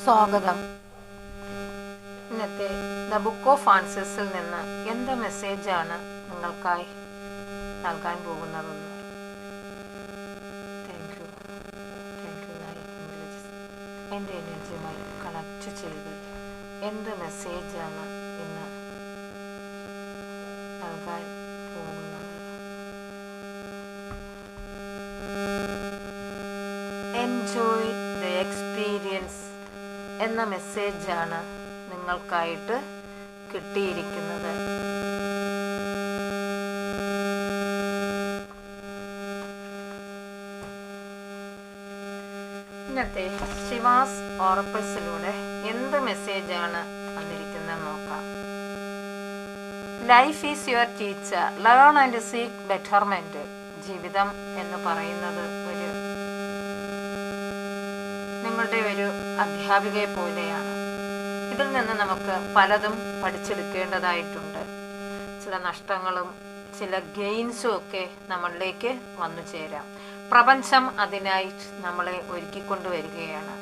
സ്വാഗതം. ഇന്നത്തെ the book of ആൻസേഴ്സിൽ നിന്ന് എന്ത് മെസ്സേജാണ് നിങ്ങൾക്കായി നൽകാൻ പോകുന്നതെന്ന്. താങ്ക് യു എൻ്റെ എനർജിയുമായി കണക്ട് ചെയ്ത് എന്ത് മെസ്സേജാണ് ഇന്ന് നൽകാൻ പോകുന്നത്. എൻജോയ് ദ എക്സ്പീരിയൻസ് എന്ന മെസ്സേജാണ് നിങ്ങൾക്കായിട്ട് കിട്ടിയിരിക്കുന്നത്. ഇന്നത്തെ ശിവാസ് ഓറക്കിൾസിലൂടെ എന്ത് മെസ്സേജാണ് വന്നിരിക്കുന്നത് നോക്കാം. Life is your teacher, learn and seek betterment. ജീവിതം എന്ന് പറയുന്നത് നിങ്ങളുടെ ഒരു അധ്യാപികയെ പോലെയാണ്. ഇതിൽ നിന്ന് നമുക്ക് പലതും പഠിച്ചെടുക്കേണ്ടതായിട്ടുണ്ട്. ചില നഷ്ടങ്ങളും ചില ഗെയിൻസും ഒക്കെ നമ്മളിലേക്ക് വന്നു ചേരാം. പ്രപഞ്ചം അതിനായി നമ്മളെ ഒരുക്കിക്കൊണ്ടുവരികയാണ്.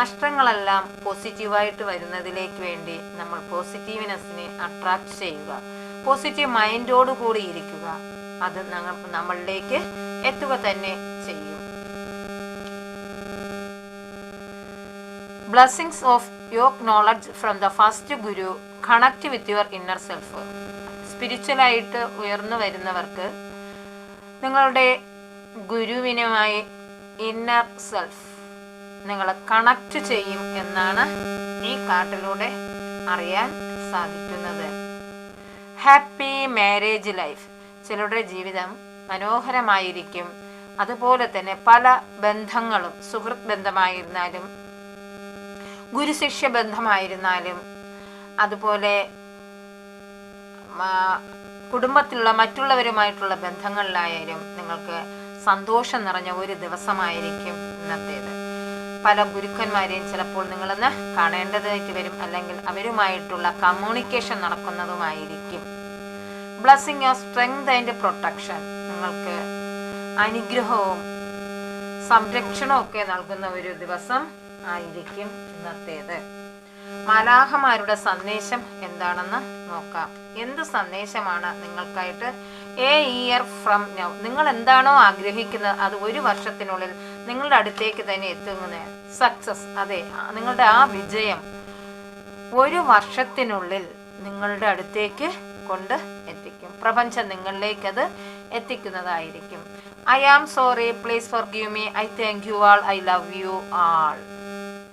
നഷ്ടങ്ങളെല്ലാം പോസിറ്റീവായിട്ട് വരുന്നതിലേക്ക് വേണ്ടി നമ്മൾ പോസിറ്റീവ്നെസ്സിനെ അട്രാക്ട് ചെയ്യുക, പോസിറ്റീവ് മൈൻഡോട് കൂടി ഇരിക്കുക. അത് നമ്മളിലേക്ക് എത്തുക തന്നെ ചെയ്യും. Blessings of your knowledge from the first Guru. Connect with your inner self. സ്പിരിച്വലായിട്ട് ഉയർന്നു വരുന്നവർക്ക് നിങ്ങളുടെ ഗുരുവിനുമായി ഇന്നർ സെൽഫ് നിങ്ങളെ കണക്ട് ചെയ്യും എന്നാണ് ഈ കാർഡിലൂടെ അറിയാൻ സാധിക്കുന്നത്. Happy marriage life. ചിലരുടെ ജീവിതം മനോഹരമായിരിക്കും. അതുപോലെ തന്നെ പല ബന്ധങ്ങളും, സുഹൃത്ത് ബന്ധമായിരുന്നാലും ഗുരുശിഷ്യ ബന്ധമായിരുന്നാലും അതുപോലെ കുടുംബത്തിലുള്ള മറ്റുള്ളവരുമായിട്ടുള്ള ബന്ധങ്ങളിലായാലും നിങ്ങൾക്ക് സന്തോഷം നിറഞ്ഞ ഒരു ദിവസമായിരിക്കും ഇന്നത്തേത്. പല ഗുരുക്കന്മാരെയും ചിലപ്പോൾ നിങ്ങളൊന്ന് കാണേണ്ടതായിട്ട് വരും, അല്ലെങ്കിൽ അവരുമായിട്ടുള്ള കമ്മ്യൂണിക്കേഷൻ നടക്കുന്നതുമായിരിക്കും. Blessing of strength and protection. നിങ്ങൾക്ക് അനുഗ്രഹവും സംരക്ഷണവും ഒക്കെ നൽകുന്ന ഒരു ദിവസം ആയിരിക്കും ഇന്നത്തേത്. മാലാഖമാരുടെ സന്ദേശം എന്താണെന്ന് നോക്കാം. എന്ത് സന്ദേശമാണ് നിങ്ങൾക്കായിട്ട് എ ഇയർ ഫ്രം നൗ? നിങ്ങൾ എന്താണോ ആഗ്രഹിക്കുന്നത് അത് ഒരു വർഷത്തിനുള്ളിൽ നിങ്ങളുടെ അടുത്തേക്ക് തന്നെ എത്തുന്നത്. സക്സസ്, അതെ, നിങ്ങളുടെ ആ വിജയം ഒരു വർഷത്തിനുള്ളിൽ നിങ്ങളുടെ അടുത്തേക്ക് കൊണ്ട് എത്തിക്കും. പ്രപഞ്ചം നിങ്ങളിലേക്ക് അത് എത്തിക്കുന്നതായിരിക്കും. I am sorry, please forgive me, I thank you all, I love you all.